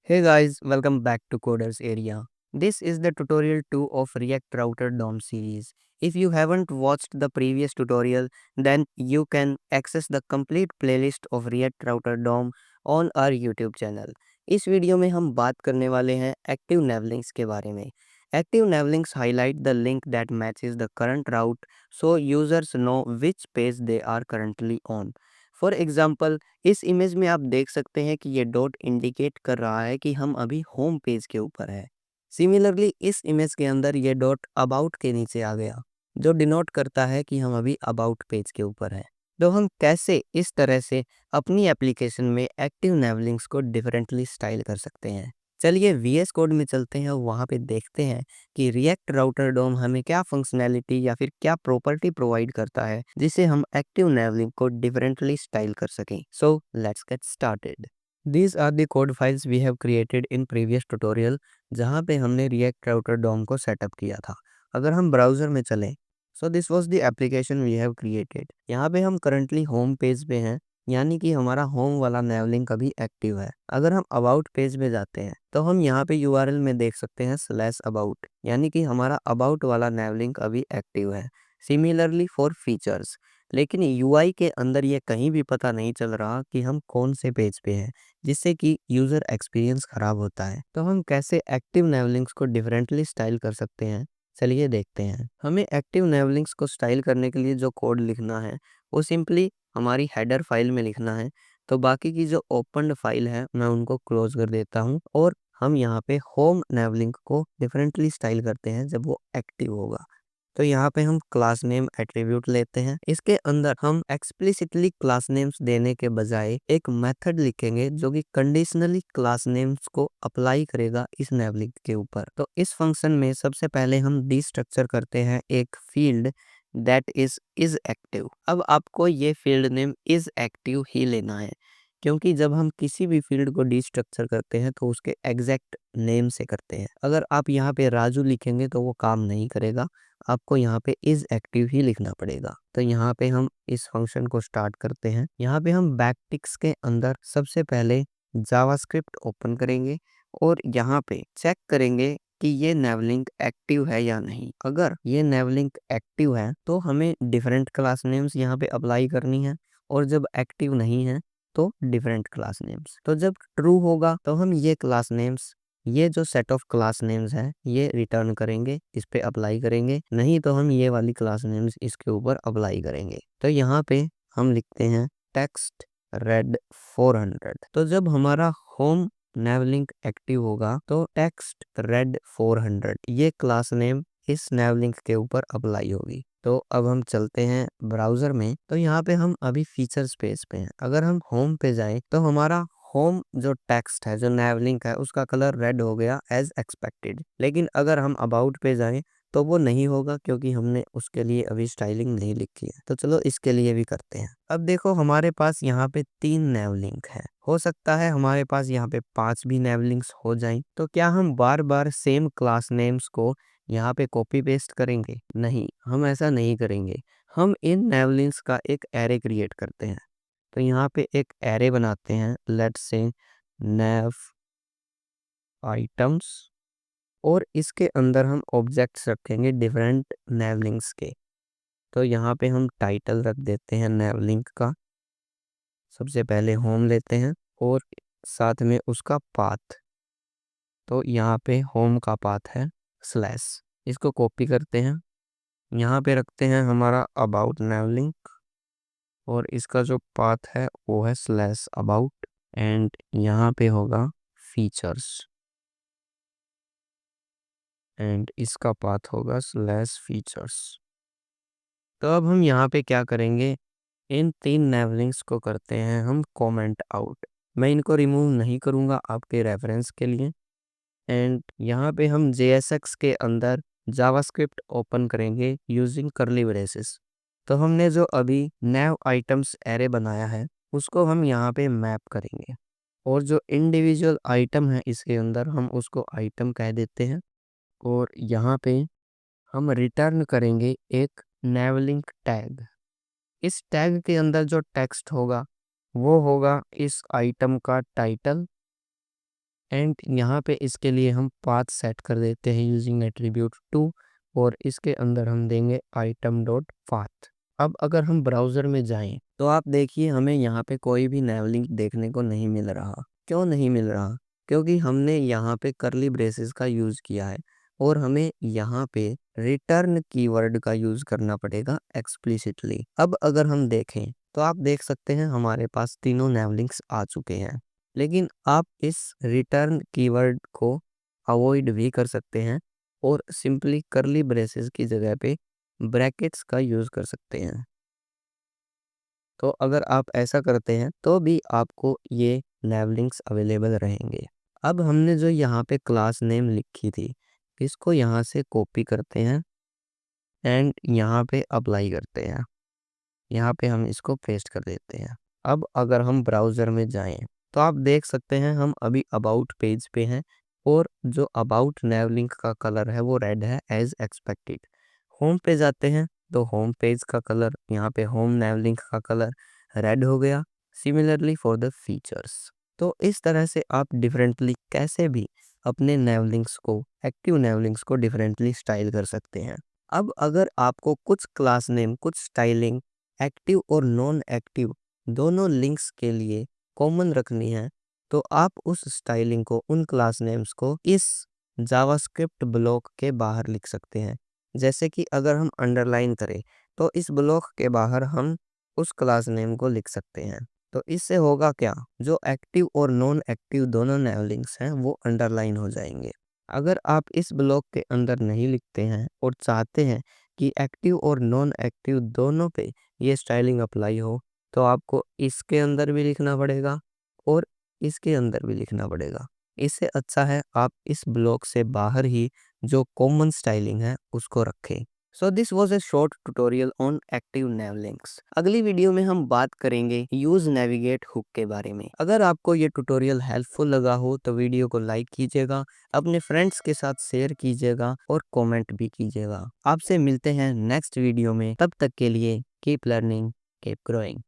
Hey guys, welcome back to Coders Area. This is the tutorial 2 of React Router DOM series. If you haven't watched the previous tutorial, then you can access the complete playlist of React Router DOM on our YouTube channel. इस video में हम बात करने वाले हैं active नैवलिंक्स के बारे में. Active navlinks highlight the link that matches the current route so users know which page they are currently on. For example इस इमेज में आप देख सकते हैं कि ये डॉट इंडिकेट कर रहा है कि हम अभी होम पेज के ऊपर है. सिमिलरली इस इमेज के अंदर ये डॉट अबाउट के नीचे आ गया जो डिनोट करता है कि हम अभी अबाउट पेज के ऊपर है. तो हम कैसे इस तरह से अपनी एप्लीकेशन में एक्टिव नैवलिंक्स को डिफरेंटली स्टाइल कर सकते हैं. चलिए VS कोड में चलते हैं और वहाँ पे देखते हैं कि रिएक्ट राउटर डोम हमें क्या फंक्शनैलिटी या फिर क्या प्रॉपर्टी प्रोवाइड करता है जिसे हम एक्टिव नैवलिंक को डिफरेंटली स्टाइल कर सकें. So let's get started. These are the code files we have created in previous tutorial जहाँ पे हमने रिएक्ट राउटर डोम को सेटअप किया था. अगर हम ब्राउजर में चलें so this was the application we have created. यहाँ पे हम करंटली होम पेज पे हैं यानी कि हमारा होम वाला नैवलिंक अभी एक्टिव है. अगर हम अबाउट पेज में जाते हैं तो हम यहाँ पे URL में देख सकते हैं /about यानी कि हमारा अबाउट वाला नैवलिंक अभी एक्टिव है. सिमिलरली फॉर फीचर्स, लेकिन UI के अंदर ये कहीं भी पता नहीं चल रहा कि हम कौन से पेज पे हैं जिससे कि यूज़र एक्सपीरियंस ख़राब होता है. तो हम कैसे एक्टिव नैवलिंक्स को डिफरेंटली स्टाइल कर सकते हैं, चलिए देखते हैं. हमें एक्टिव नैवलिंक्स को स्टाइल करने के लिए जो कोड लिखना है वो सिंपली हमारी हेडर फाइल में लिखना है. तो बाकी की जो ओपन फाइल है मैं उनको क्लोज कर देता हूँ और हम यहाँ पे होम नैवलिंक को डिफरेंटली स्टाइल करते हैं जब वो एक्टिव होगा. तो यहाँ पे हम क्लास नेम एट्रीब्यूट लेते हैं. इसके अंदर हम एक्सप्लिसिटली क्लास नेम्स देने के बजाय एक मेथड लिखेंगे जो कि कंडीशनली क्लास नेम्स को अप्लाई करेगा इस नैवलिंक के ऊपर. तो इस फंक्शन में सबसे पहले हम डिस्ट्रक्चर करते हैं एक फील्ड दैट इज एक्टिव. अब आपको ये फील्ड नेम इज एक्टिव ही लेना है क्योंकि जब हम किसी भी फील्ड को डिस्ट्रक्चर करते हैं तो उसके एग्जैक्ट नेम से करते हैं. अगर आप यहाँ पे राजू लिखेंगे तो वो काम नहीं करेगा, आपको यहाँ पे इज एक्टिव ही लिखना पड़ेगा. तो यहाँ पे हम इस फंक्शन को स्टार्ट करते हैं. यहाँ पे हम बैकटिक्स के अंदर सबसे पहले जावास्क्रिप्ट ओपन करेंगे और यहाँ पे चेक करेंगे कि ये नैवलिंक एक्टिव है या नहीं. अगर ये नैवलिंक एक्टिव है तो हमें डिफरेंट क्लास नेम्स यहाँ पे अप्लाई करनी है और जब एक्टिव नहीं है तो डिफरेंट क्लास नेम्स. तो जब ट्रू होगा तो हम ये क्लास नेम्स, ये जो सेट ऑफ क्लास नेम्स है ये रिटर्न करेंगे, इस पे अप्लाई करेंगे. नहीं तो हम ये वाली क्लास नेम्स इसके ऊपर अप्लाई करेंगे. तो यहाँ पे हम लिखते हैं टेक्स्ट रेड 400. तो जब हमारा होम नैवलिंक एक्टिव होगा तो टेक्स्ट रेड 400 ये क्लास नेम इस नैवलिंक के ऊपर अप्लाई होगी. तो अब हम चलते हैं ब्राउजर में. तो यहाँ पे हम अभी फीचर्स पेज पे हैं. अगर हम होम पे जाएं तो हमारा होम जो टेक्स्ट है, जो नैवलिंक है, उसका कलर रेड हो गया एज एक्सपेक्टेड. लेकिन अगर हम अबाउट पे जाएं तो वो नहीं होगा क्योंकि हमने उसके लिए अभी स्टाइलिंग नहीं लिखी है. तो चलो इसके लिए भी करते हैं. अब देखो हमारे पास यहाँ पे 3 नैवलिंक है. हो सकता है हमारे पास यहाँ पे 5 भी नैवलिंक्स हो जाएं. तो क्या हम बार बार सेम क्लास नेम्स को यहाँ पे कॉपी पेस्ट करेंगे? नहीं, हम ऐसा नहीं करेंगे. हम इन नैवलिंक्स का एक एरे क्रिएट करते हैं. तो यहाँ पे एक एरे बनाते हैं, लेट्स से नैव आइटम्स, और इसके अंदर हम ऑब्जेक्ट्स रखेंगे डिफरेंट नैवलिंक्स के. तो यहाँ पे हम टाइटल रख देते हैं नैवलिंक का. सबसे पहले होम लेते हैं और साथ में उसका पाथ. तो यहाँ पे होम का पाथ है स्लैश. इसको कॉपी करते हैं, यहाँ पे रखते हैं हमारा अबाउट नैवलिंक और इसका जो पाथ है वो है /about एंड यहाँ पे होगा फीचर्स एंड इसका पाथ होगा /features. तो अब हम यहाँ पे क्या करेंगे, इन 3 नैवलिंक्स को करते हैं हम कमेंट आउट. मैं इनको रिमूव नहीं करूँगा आपके रेफरेंस के लिए. एंड यहाँ पे हम JSX के अंदर जावास्क्रिप्ट ओपन करेंगे यूजिंग कर्ली ब्रेसेस. तो हमने जो अभी नैव आइटम्स एरे बनाया है उसको हम यहाँ पे मैप करेंगे और जो इंडिविजुअल आइटम है इसके अंदर हम उसको आइटम कह देते हैं. और यहाँ पे हम रिटर्न करेंगे एक नैवलिंक टैग. इस टैग के अंदर जो टेक्स्ट होगा वो होगा इस आइटम का टाइटल एंड यहाँ पे इसके लिए हम पाथ सेट कर देते हैं यूजिंग एट्रीब्यूट टू, और इसके अंदर हम देंगे आइटम डॉट पाथ। अब अगर हम ब्राउज़र में जाएं तो आप देखिए हमें यहाँ पे कोई भी नैव लिंक देखने को नहीं मिल रहा। क्यों नहीं मिल रहा? क्योंकि हमने यहाँ पे करली ब्रेसेस का यूज़ किया है और हमें यहाँ पे रिटर्न कीवर्ड का यूज़ करना पड़ेगा एक्सप्लिसिटली। अब अगर हम देखें तो आप देख सकते हैं हमारे पास तीनों नैव लिंक्स आ चुके हैं, लेकिन आप इस रिटर्न कीवर्ड को अवॉइड भी कर सकते हैं और सिंपली करली ब्रेसेस की जगह पे ब्रैकेट्स का यूज़ कर सकते हैं। तो अगर आप ऐसा करते हैं तो भी आपको ये नैव लिंक्स अवेलेबल रहेंगे। अब हमने जो यहाँ पे क्लास नेम लिखी थी, इसको यहाँ से कॉपी करते हैं एंड यहाँ पे अप्लाई करते हैं। यहाँ पे हम इसको पेस्ट कर देते हैं। अब अगर हम ब्राउज़र में जाएं तो आप देख सकते हैं हम अभी अबाउट पेज पे हैं और जो अबाउट नैव लिंक का कलर है वो रेड है एज एक्सपेक्टेड। होम पे जाते हैं तो होम पेज का कलर, यहाँ पे होम नैव लिंक का कलर रेड हो गया। Similarly for the features. तो इस तरह से आप डिफरेंटली कैसे भी अपने नैव लिंक्स को, एक्टिव नैव लिंक्स को डिफरेंटली स्टाइल कर सकते हैं। अब अगर आपको कुछ क्लास नेम, कुछ स्टाइलिंग एक्टिव और नॉन एक्टिव दोनों लिंक्स के लिए कॉमन रखनी है, तो आप उस स्टाइलिंग को, उन क्लास नेम्स को इस जावास्क्रिप्ट ब्लॉक के बाहर लिख सकते हैं। जैसे कि अगर हम अंडरलाइन करें तो इस ब्लॉक के बाहर हम उस क्लास नेम को लिख सकते हैं। तो इससे होगा क्या, जो एक्टिव और नॉन एक्टिव दोनों नैव लिंक्स हैं वो अंडरलाइन हो जाएंगे। अगर आप इस ब्लॉक के अंदर नहीं लिखते हैं और चाहते हैं कि एक्टिव और नॉन एक्टिव दोनों पे ये स्टाइलिंग अप्लाई हो, तो आपको इसके अंदर भी लिखना पड़ेगा और इसके अंदर भी लिखना पड़ेगा। इससे अच्छा है आप इस ब्लॉक से बाहर ही जो कॉमन स्टाइलिंग है उसको रखें। सो this was a short tutorial on active naive links. अगली वीडियो में हम बात करेंगे यूज नेविगेट हुक के बारे में। अगर आपको ये ट्यूटोरियल हेल्पफुल लगा हो तो वीडियो को लाइक कीजिएगा, अपने फ्रेंड्स के साथ शेयर कीजिएगा और कमेंट भी कीजिएगा। आपसे मिलते हैं नेक्स्ट वीडियो में, तब तक के लिए कीप लर्निंग, कीप ग्रोइंग।